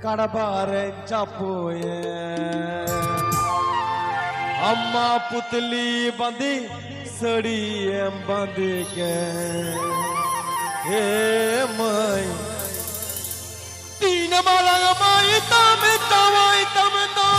कड़बारे चापोए अम्मा पुतली बंदी सड़ी बंदी के हे माई तीन मारा माई तम तवाई तम ता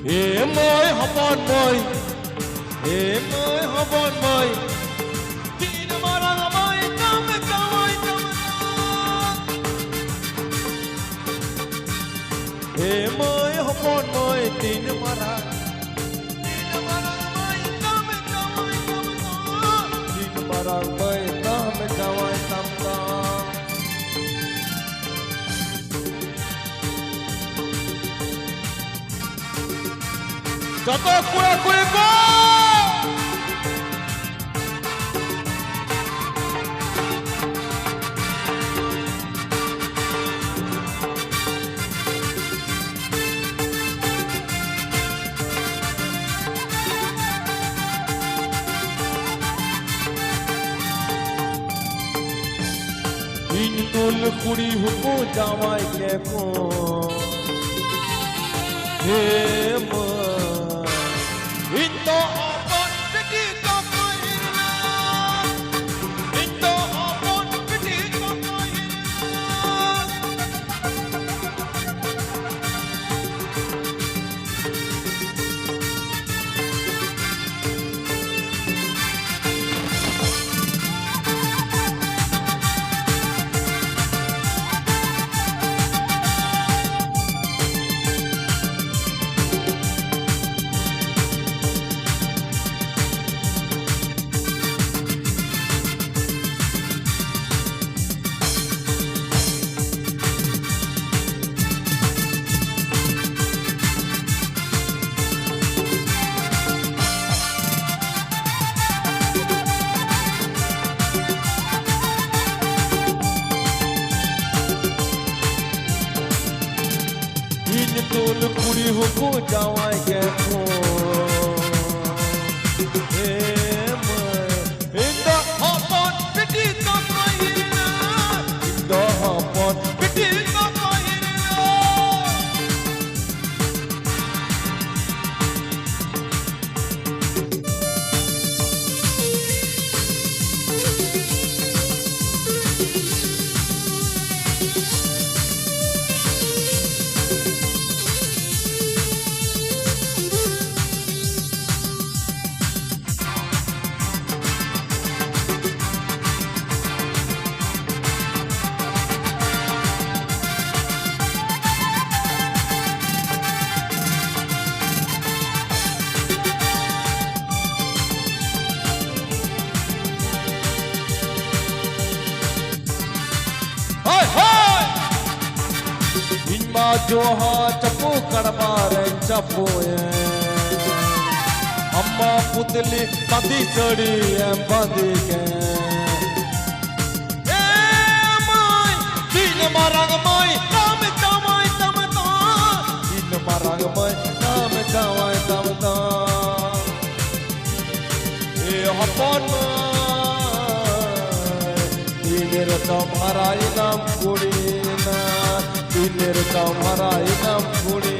Hey moi hapon moi Hey moi hapon moi Tin marang moi tam kawai tam Hey moi hapon moi tin marang moi tam kawai tam Tin marang moi tam kawai tam Jatuh kue ko. Ini tul kuri hukum jamai keko. Hey ma. Into apon piti kapaina Into apon piti kapaina Tul kuri huku jawai kepo Inda hapon piti kapaina Inda hapon piti kapaina जोहा चप्पू कड़बारे चप्पूए अम्मा पुतली बंदी चढ़ी बंदी के तीन मारंग माई नाम चवाई तम तीन मारंग माई नाम चवाई तम हपन तीन तुम्हारा नाम कुड़ी ना Dinner kamara inam kuri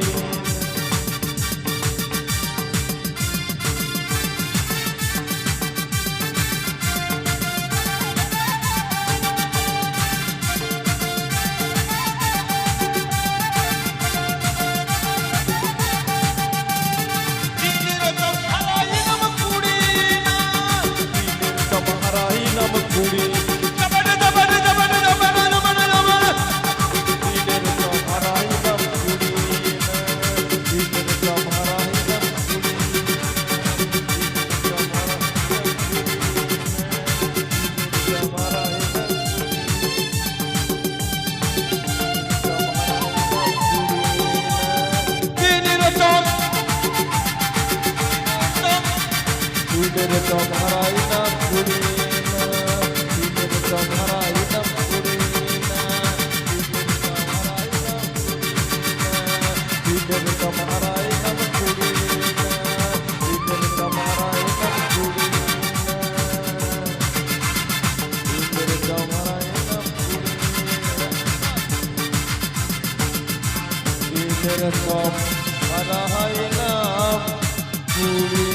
Dinner kamara inam kuri Dinner kamara inam kuri Dinner kamara inam kuri সেরকম হারাইলাম ঘুরে